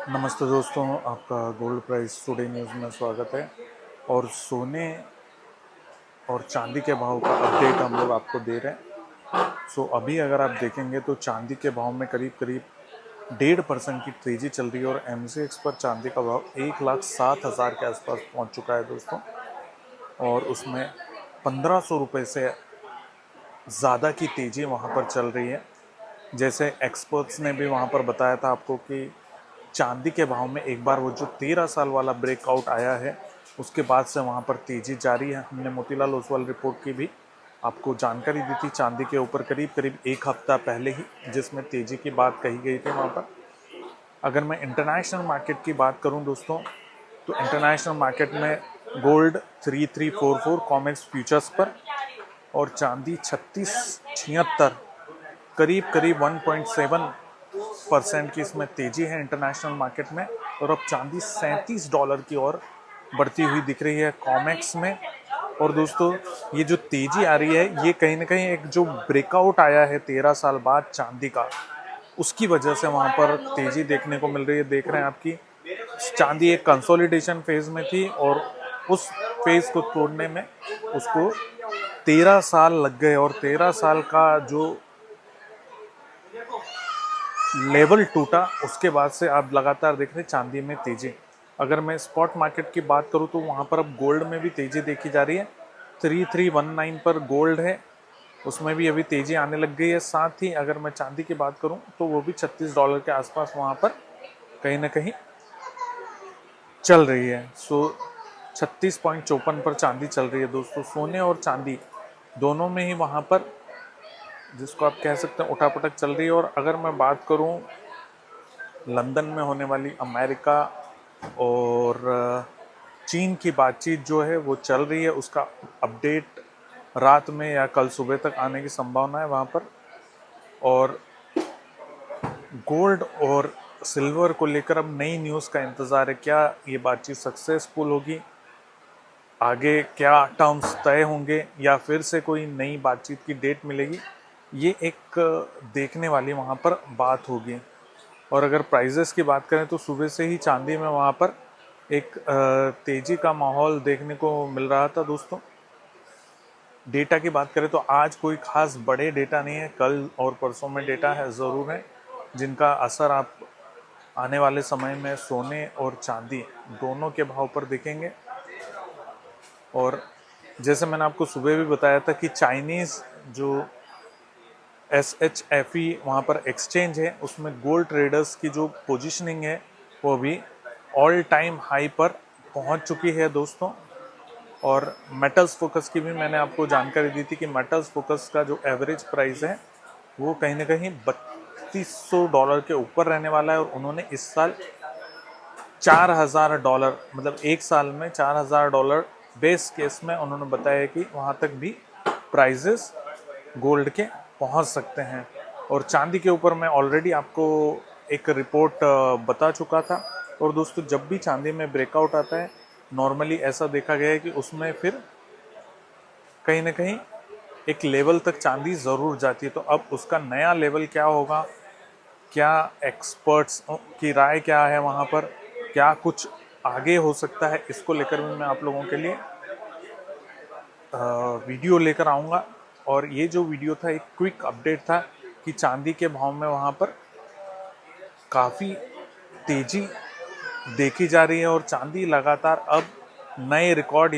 नमस्ते दोस्तों, आपका गोल्ड प्राइस टुडे न्यूज़ में स्वागत है। और सोने और चांदी के भाव का अपडेट हम लोग आपको दे रहे हैं। अभी अगर आप देखेंगे तो चांदी के भाव में करीब करीब 1.5% की तेज़ी चल रही है और MCX पर चांदी का भाव 1,07,000 के आसपास पहुंच चुका है दोस्तों। और उसमें 1,500 रुपये से ज़्यादा की तेज़ी वहां पर चल रही है। जैसे एक्सपर्ट्स ने भी वहां पर बताया था आपको कि चांदी के भाव में एक बार वो जो 13 साल वाला ब्रेकआउट आया है, उसके बाद से वहाँ पर तेज़ी जारी है। हमने मोतीलाल ओसवाल रिपोर्ट की भी आपको जानकारी दी थी चांदी के ऊपर करीब करीब एक हफ्ता पहले ही, जिसमें तेज़ी की बात कही गई थी वहाँ पर। अगर मैं इंटरनेशनल मार्केट की बात करूँ दोस्तों, तो इंटरनेशनल मार्केट में गोल्ड 3344 कॉमेक्स फ्यूचर्स पर और चांदी 3676 करीब करीब 1.7% की इसमें तेजी है इंटरनेशनल मार्केट में। और अब चांदी $37 की ओर बढ़ती हुई दिख रही है कॉमेक्स में। और दोस्तों, ये जो तेजी आ रही है, ये कहीं ना कहीं एक जो ब्रेकआउट आया है 13 साल बाद चांदी का, उसकी वजह से वहां पर तेजी देखने को मिल रही है। देख रहे हैं आपकी चांदी एक कंसोलिडेशन फेज में थी और उस फेज को तोड़ने में उसको 13 साल लग गए। और 13 साल का जो लेवल टूटा, उसके बाद से आप लगातार देख रहे हैं चांदी में तेजी। अगर मैं स्पॉट मार्केट की बात करूं तो वहां पर अब गोल्ड में भी तेजी देखी जा रही है। 3319 पर गोल्ड है, उसमें भी अभी तेजी आने लग गई है। साथ ही अगर मैं चांदी की बात करूं तो वो भी $36 के आसपास वहां पर कहीं ना कहीं चल रही है। 36.54 पर चांदी चल रही है दोस्तों। सोने और चांदी दोनों में ही वहां पर, जिसको आप कह सकते हैं, उठापटक चल रही है। और अगर मैं बात करूं लंदन में होने वाली अमेरिका और चीन की बातचीत जो है वो चल रही है, उसका अपडेट रात में या कल सुबह तक आने की संभावना है वहाँ पर। और गोल्ड और सिल्वर को लेकर अब नई न्यूज़ का इंतज़ार है। क्या ये बातचीत सक्सेसफुल होगी, आगे क्या टर्म्स तय होंगे, या फिर से कोई नई बातचीत की डेट मिलेगी, ये एक देखने वाली वहाँ पर बात होगी। और अगर प्राइजेस की बात करें तो सुबह से ही चांदी में वहाँ पर एक तेजी का माहौल देखने को मिल रहा था दोस्तों। डेटा की बात करें तो आज कोई खास बड़े डेटा नहीं है, कल और परसों में डेटा है ज़रूर है, जिनका असर आप आने वाले समय में सोने और चांदी दोनों के भाव पर देखेंगे। और जैसे मैंने आपको सुबह भी बताया था कि चाइनीज़ जो SHFE वहाँ पर एक्सचेंज है, उसमें गोल्ड ट्रेडर्स की जो पोजीशनिंग है वो भी ऑल टाइम हाई पर पहुँच चुकी है दोस्तों। और मेटल्स फोकस की भी मैंने आपको जानकारी दी थी कि मेटल्स फोकस का जो एवरेज प्राइस है वो कहीं ना कहीं $3,200 के ऊपर रहने वाला है। और उन्होंने इस साल $4,000, मतलब एक साल में $4,000 बेस केस में उन्होंने बताया कि वहाँ तक भी प्राइजेस गोल्ड के पहुँच सकते हैं। और चांदी के ऊपर मैं ऑलरेडी आपको एक रिपोर्ट बता चुका था। और दोस्तों, जब भी चांदी में ब्रेकआउट आता है, नॉर्मली ऐसा देखा गया है कि उसमें फिर कहीं ना कहीं एक लेवल तक चांदी ज़रूर जाती है। तो अब उसका नया लेवल क्या होगा, क्या एक्सपर्ट्स की राय क्या है वहाँ पर, क्या कुछ आगे हो सकता है, इसको लेकर भी मैं आप लोगों के लिए वीडियो लेकर आऊँगा। और ये जो वीडियो था एक क्विक अपडेट था कि चांदी के भाव में वहाँ पर काफ़ी तेज़ी देखी जा रही है और चांदी लगातार अब नए रिकॉर्ड